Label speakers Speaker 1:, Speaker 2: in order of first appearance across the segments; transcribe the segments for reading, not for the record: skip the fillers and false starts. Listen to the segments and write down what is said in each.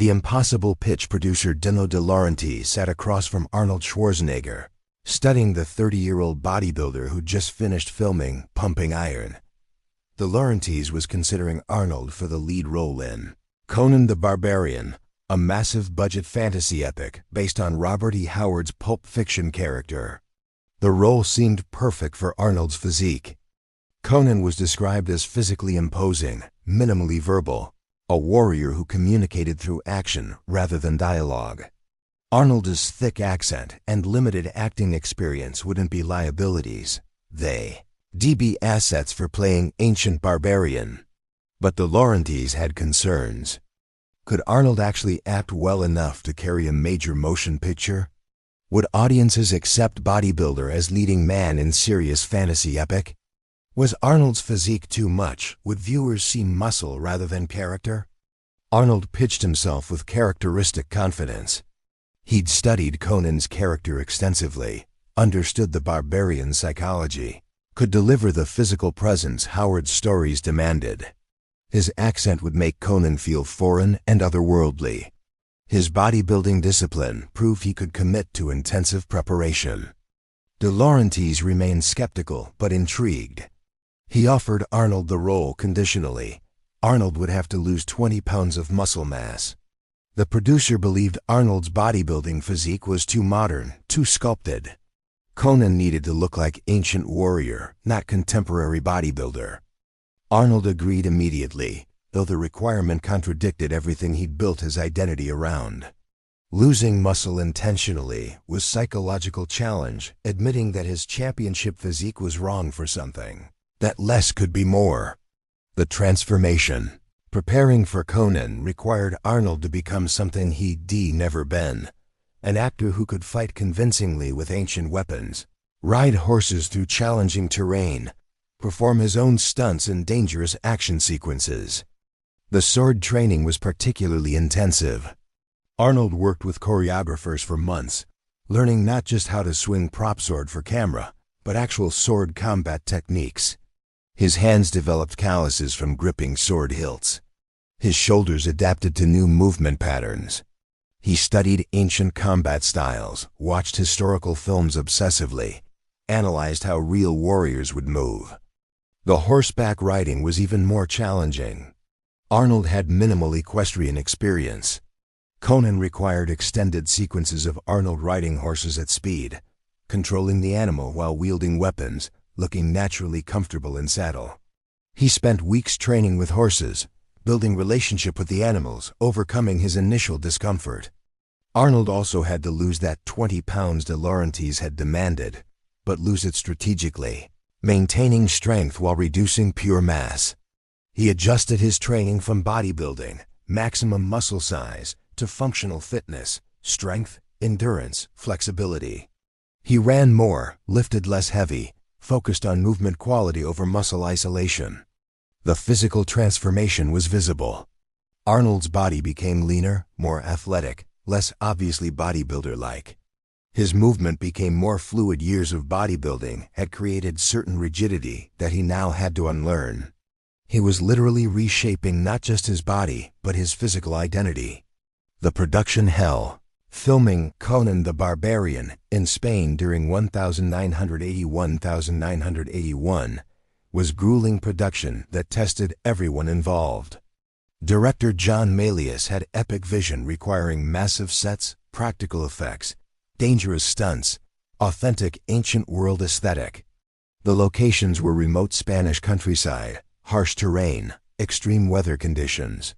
Speaker 1: The impossible pitch producer Dino De Laurentiis sat across from Arnold Schwarzenegger, studying the 30-year-old bodybuilder who just finished filming Pumping Iron. De Laurentiis was considering Arnold for the lead role in Conan the Barbarian, a massive budget fantasy epic based on Robert E. Howard's Pulp Fiction character. The role seemed perfect for Arnold's physique. Conan was described as physically imposing, minimally verbal, a warrior who communicated through action rather than dialogue. Arnold's thick accent and limited acting experience wouldn't be liabilities. They'd be assets for playing ancient barbarian. But De Laurentiis had concerns. Could Arnold actually act well enough to carry a major motion picture? Would audiences accept bodybuilder as leading man in serious fantasy epic? Was Arnold's physique too much? Would viewers see muscle rather than character? Arnold pitched himself with characteristic confidence. He'd studied Conan's character extensively, understood the barbarian's psychology, could deliver the physical presence Howard's stories demanded. His accent would make Conan feel foreign and otherworldly. His bodybuilding discipline proved he could commit to intensive preparation. De Laurentiis remained skeptical but intrigued. He offered Arnold the role conditionally. Arnold would have to lose 20 pounds of muscle mass. The producer believed Arnold's bodybuilding physique was too modern, too sculpted. Conan needed to look like ancient warrior, not contemporary bodybuilder. Arnold agreed immediately, though the requirement contradicted everything he'd built his identity around. Losing muscle intentionally was psychological challenge, admitting that his championship physique was wrong for something, that less could be more. The transformation, preparing for Conan, required Arnold to become something he'd never been, an actor who could fight convincingly with ancient weapons, ride horses through challenging terrain, perform his own stunts in dangerous action sequences. The sword training was particularly intensive. Arnold worked with choreographers for months, learning not just how to swing prop sword for camera, but actual sword combat techniques. His hands developed calluses from gripping sword hilts. His shoulders adapted to new movement patterns. He studied ancient combat styles, watched historical films obsessively, analyzed how real warriors would move. The horseback riding was even more challenging. Arnold had minimal equestrian experience. Conan required extended sequences of Arnold riding horses at speed, controlling the animal while wielding weapons, looking naturally comfortable in saddle. He spent weeks training with horses, building relationship with the animals, overcoming his initial discomfort. Arnold also had to lose that 20 pounds De Laurentiis had demanded, but lose it strategically, maintaining strength while reducing pure mass. He adjusted his training from bodybuilding, maximum muscle size, to functional fitness, strength, endurance, flexibility. He ran more, lifted less heavy, focused on movement quality over muscle isolation. The physical transformation was visible. Arnold's body became leaner, more athletic, less obviously bodybuilder-like. His movement became more fluid. Years of bodybuilding had created certain rigidity that he now had to unlearn. He was literally reshaping not just his body, but his physical identity. The production hell, filming Conan the Barbarian in Spain during 1981, was grueling production that tested everyone involved. Director John Milius had epic vision requiring massive sets, practical effects, dangerous stunts, authentic ancient world aesthetic. The locations were remote Spanish countryside, harsh terrain, extreme weather conditions.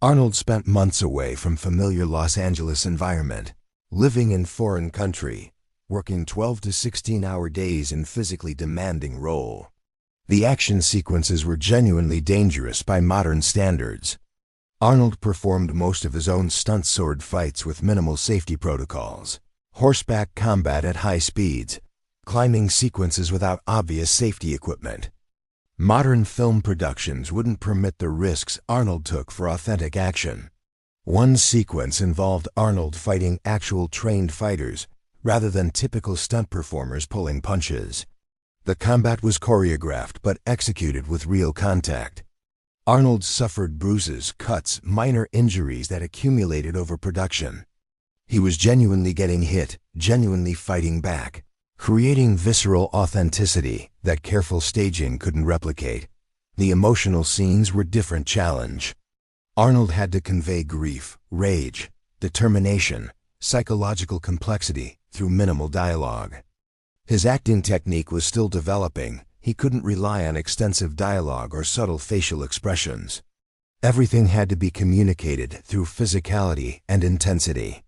Speaker 1: Arnold spent months away from familiar Los Angeles environment, living in foreign country, working 12 to 16-hour days in physically demanding role. The action sequences were genuinely dangerous by modern standards. Arnold performed most of his own stunt sword fights with minimal safety protocols, horseback combat at high speeds, climbing sequences without obvious safety equipment. Modern film productions wouldn't permit the risks Arnold took for authentic action. One sequence involved Arnold fighting actual trained fighters, rather than typical stunt performers pulling punches. The combat was choreographed but executed with real contact. Arnold suffered bruises, cuts, minor injuries that accumulated over production. He was genuinely getting hit, genuinely fighting back, creating visceral authenticity that careful staging couldn't replicate. The emotional scenes were a different challenge. Arnold had to convey grief, rage, determination, psychological complexity through minimal dialogue. His acting technique was still developing. He couldn't rely on extensive dialogue or subtle facial expressions. Everything had to be communicated through physicality and intensity.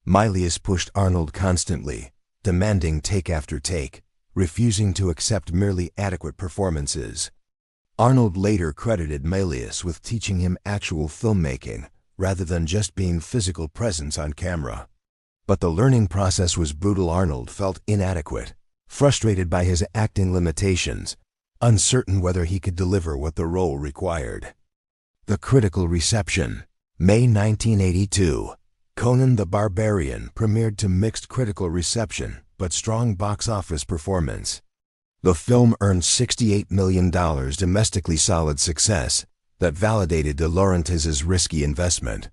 Speaker 1: Milius pushed Arnold constantly, demanding take after take, refusing to accept merely adequate performances. Arnold later credited Milius with teaching him actual filmmaking, rather than just being physical presence on camera. But the learning process was brutal. Arnold felt inadequate, frustrated by his acting limitations, uncertain whether he could deliver what the role required. The critical reception. May 1982. Conan the Barbarian premiered to mixed critical reception, but strong box office performance. The film earned $68 million domestically, solid success that validated De Laurentiis' risky investment.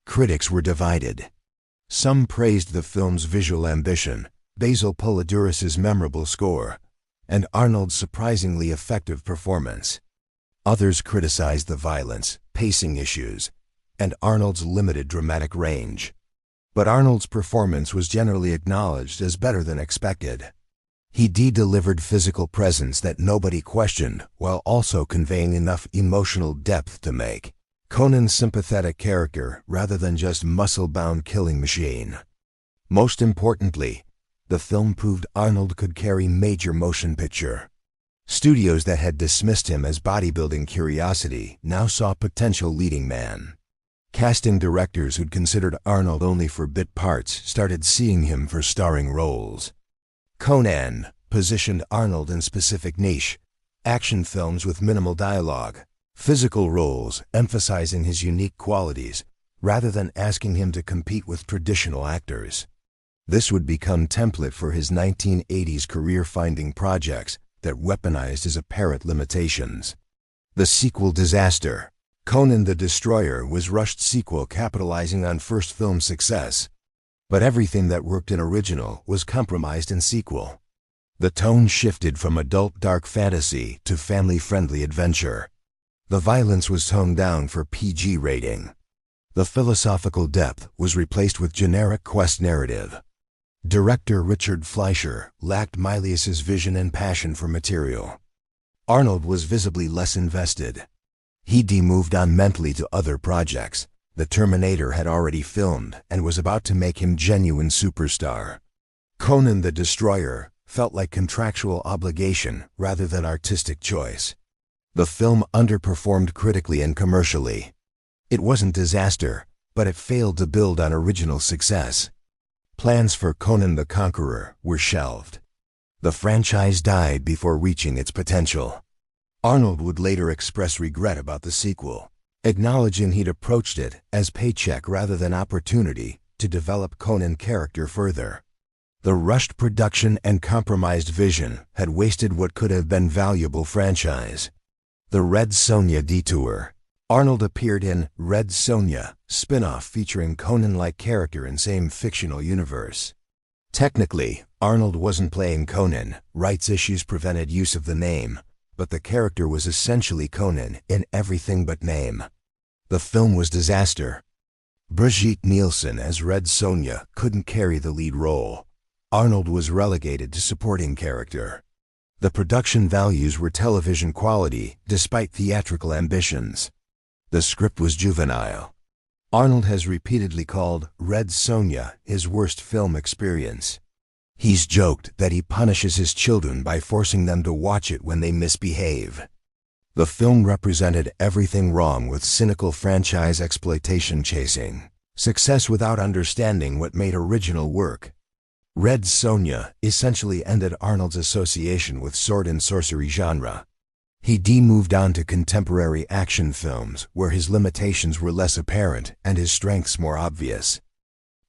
Speaker 1: Critics were divided. Some praised the film's visual ambition, Basil Polidoris's memorable score, and Arnold's surprisingly effective performance. Others criticized the violence, pacing issues, and Arnold's limited dramatic range. But Arnold's performance was generally acknowledged as better than expected. He delivered physical presence that nobody questioned, while also conveying enough emotional depth to make Conan's sympathetic character rather than just muscle-bound killing machine. Most importantly, the film proved Arnold could carry major motion picture. Studios that had dismissed him as bodybuilding curiosity now saw potential leading man. Casting directors who'd considered Arnold only for bit parts started seeing him for starring roles. Conan positioned Arnold in specific niche, action films with minimal dialogue, physical roles emphasizing his unique qualities, rather than asking him to compete with traditional actors. This would become template for his 1980s career-finding projects that weaponized his apparent limitations. The sequel disaster. Conan the Destroyer was rushed sequel capitalizing on first film success. But everything that worked in original was compromised in sequel. The tone shifted from adult dark fantasy to family-friendly adventure. The violence was toned down for PG rating. The philosophical depth was replaced with generic quest narrative. Director Richard Fleischer lacked Milius's vision and passion for material. Arnold was visibly less invested. He moved on mentally to other projects. The Terminator had already filmed and was about to make him genuine superstar. Conan the Destroyer felt like contractual obligation rather than artistic choice. The film underperformed critically and commercially. It wasn't disaster, but it failed to build on original success. Plans for Conan the Conqueror were shelved. The franchise died before reaching its potential. Arnold would later express regret about the sequel, acknowledging he'd approached it as paycheck rather than opportunity to develop Conan's character further. The rushed production and compromised vision had wasted what could have been valuable franchise. The Red Sonja detour. Arnold appeared in Red Sonja, spin-off featuring Conan-like character in same fictional universe. Technically, Arnold wasn't playing Conan. Rights issues prevented use of the name, but the character was essentially Conan in everything but name. The film was disaster. Brigitte Nielsen as Red Sonja couldn't carry the lead role. Arnold was relegated to supporting character. The production values were television quality despite theatrical ambitions. The script was juvenile. Arnold has repeatedly called Red Sonja his worst film experience. He's joked that he punishes his children by forcing them to watch it when they misbehave. The film represented everything wrong with cynical franchise exploitation chasing, success without understanding what made original work. Red Sonja essentially ended Arnold's association with sword and sorcery genre. He moved on to contemporary action films where his limitations were less apparent and his strengths more obvious.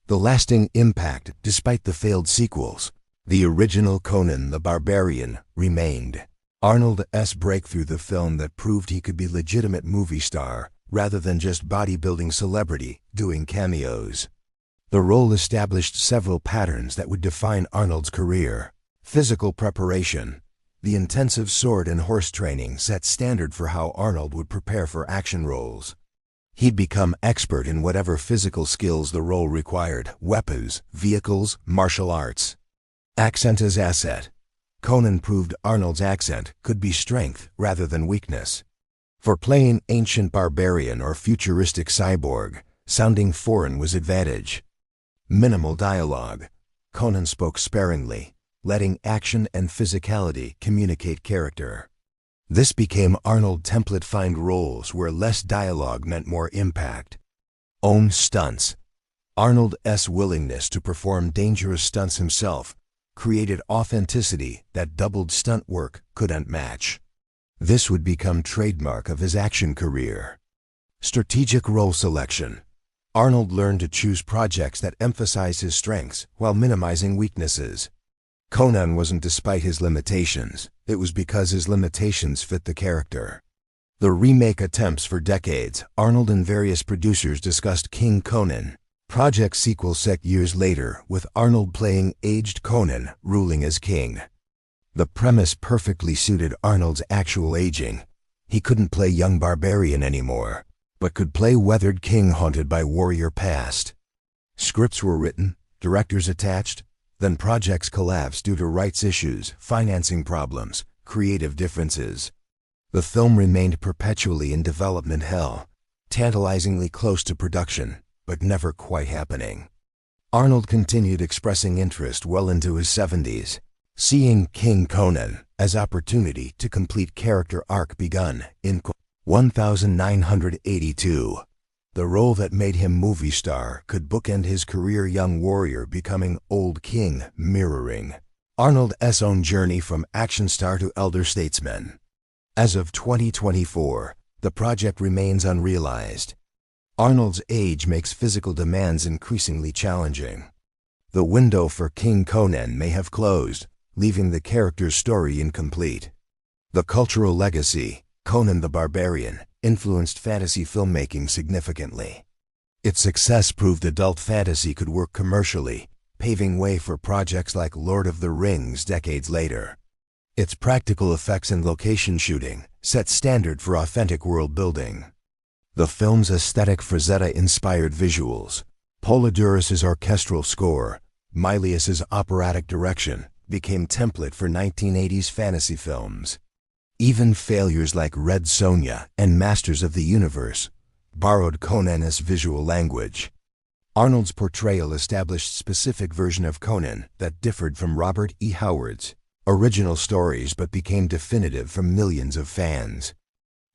Speaker 1: The lasting impact, despite the failed sequels, the original Conan the Barbarian remained. Arnold's breakthrough, the film that proved he could be legitimate movie star, rather than just bodybuilding celebrity doing cameos. The role established several patterns that would define Arnold's career. Physical preparation. The intensive sword and horse training set standard for how Arnold would prepare for action roles. He'd become expert in whatever physical skills the role required: weapons, vehicles, martial arts. Accent as asset. Conan proved Arnold's accent could be strength rather than weakness. For playing ancient barbarian or futuristic cyborg, sounding foreign was advantage. Minimal dialogue. Conan spoke sparingly, letting action and physicality communicate character. This became Arnold template-find roles where less dialogue meant more impact. Own stunts. Arnold's willingness to perform dangerous stunts himself created authenticity that doubled stunt work couldn't match. This would become trademark of his action career. Strategic role selection. Arnold learned to choose projects that emphasize his strengths while minimizing weaknesses. Conan wasn't despite his limitations, it was because his limitations fit the character. The remake attempts for decades, Arnold and various producers discussed King Conan. Project sequel set years later, with Arnold playing aged Conan ruling as king. The premise perfectly suited Arnold's actual aging. He couldn't play young barbarian anymore, but could play weathered king haunted by warrior past. Scripts were written, directors attached, then projects collapsed due to rights issues, financing problems, creative differences. The film remained perpetually in development hell, tantalizingly close to production, but never quite happening. Arnold continued expressing interest well into his 70s, seeing King Conan as opportunity to complete character arc begun in 1982. The role that made him movie star could bookend his career, young warrior becoming old king, mirroring Arnold's own journey from action star to elder statesman. As of 2024, the project remains unrealized. Arnold's age makes physical demands increasingly challenging. The window for King Conan may have closed, leaving the character's story incomplete. The cultural legacy, Conan the Barbarian, influenced fantasy filmmaking significantly. Its success proved adult fantasy could work commercially, paving way for projects like Lord of the Rings decades later. Its practical effects and location shooting set standard for authentic world building. The film's aesthetic Frazetta-inspired visuals, Polidorus's orchestral score, Milius's operatic direction became template for 1980s fantasy films. Even failures like Red Sonja and Masters of the Universe borrowed Conan's visual language. Arnold's portrayal established specific version of Conan that differed from Robert E. Howard's original stories but became definitive for millions of fans.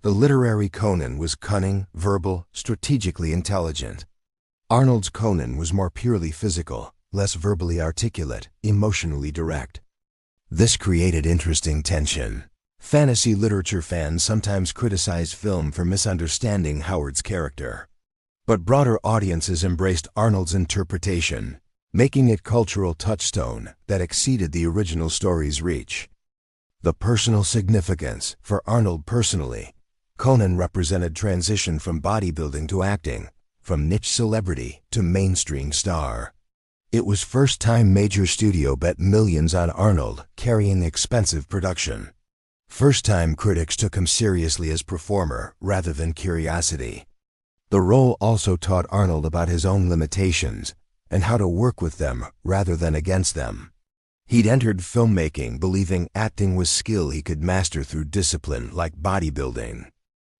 Speaker 1: The literary Conan was cunning, verbal, strategically intelligent. Arnold's Conan was more purely physical, less verbally articulate, emotionally direct. This created interesting tension. Fantasy literature fans sometimes criticized film for misunderstanding Howard's character. But broader audiences embraced Arnold's interpretation, making it a cultural touchstone that exceeded the original story's reach. The personal significance. For Arnold personally, Conan represented transition from bodybuilding to acting, from niche celebrity to mainstream star. It was first time major studio bet millions on Arnold, carrying expensive production. First time critics took him seriously as performer rather than curiosity. The role also taught Arnold about his own limitations and how to work with them rather than against them. He'd entered filmmaking believing acting was skill he could master through discipline like bodybuilding.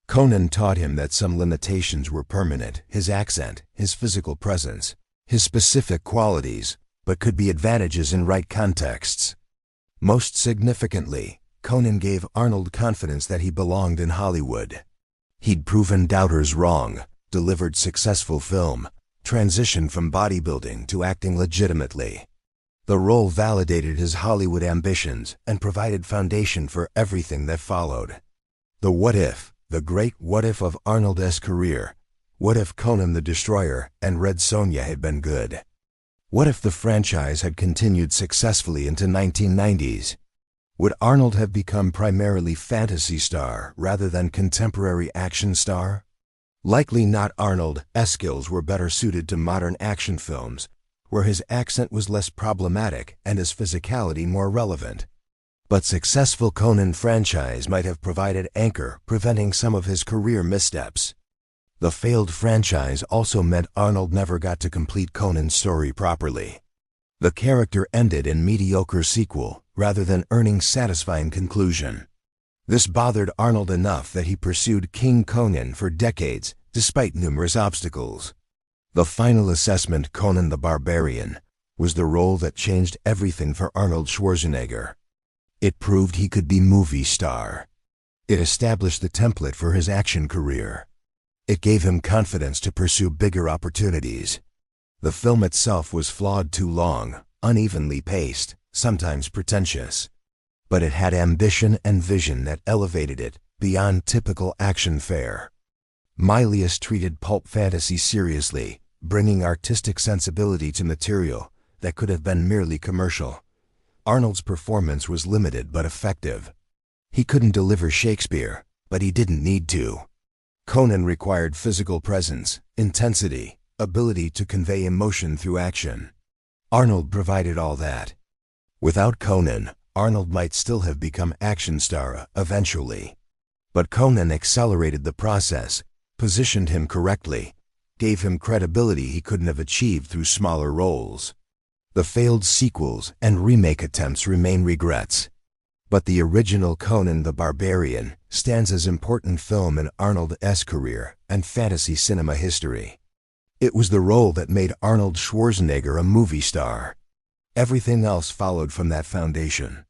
Speaker 1: Conan taught him that some limitations were permanent, his accent, his physical presence, his specific qualities, but could be advantages in right contexts. Most significantly, Conan gave Arnold confidence that he belonged in Hollywood. He'd proven doubters wrong, delivered successful film, transitioned from bodybuilding to acting legitimately. The role validated his Hollywood ambitions and provided foundation for everything that followed. The what if, the great what if of Arnold's career. What if Conan the Destroyer and Red Sonja had been good? What if the franchise had continued successfully into 1990s? Would Arnold have become primarily fantasy star rather than contemporary action star? Likely not. Arnold's skills were better suited to modern action films, where his accent was less problematic and his physicality more relevant. But successful Conan franchise might have provided anchor, preventing some of his career missteps. The failed franchise also meant Arnold never got to complete Conan's story properly. The character ended in mediocre sequel, rather than earning satisfying conclusion. This bothered Arnold enough that he pursued King Conan for decades, despite numerous obstacles. The final assessment, Conan the Barbarian, was the role that changed everything for Arnold Schwarzenegger. It proved he could be movie star. It established the template for his action career. It gave him confidence to pursue bigger opportunities. The film itself was flawed, too long, unevenly paced, sometimes pretentious. But it had ambition and vision that elevated it beyond typical action fare. Milius treated pulp fantasy seriously, bringing artistic sensibility to material that could have been merely commercial. Arnold's performance was limited but effective. He couldn't deliver Shakespeare, but he didn't need to. Conan required physical presence, intensity, ability to convey emotion through action. Arnold provided all that. Without Conan, Arnold might still have become action star eventually. But Conan accelerated the process, positioned him correctly, gave him credibility he couldn't have achieved through smaller roles. The failed sequels and remake attempts remain regrets. But the original Conan the Barbarian stands as important film in Arnold's career and fantasy cinema history. It was the role that made Arnold Schwarzenegger a movie star. Everything else followed from that foundation.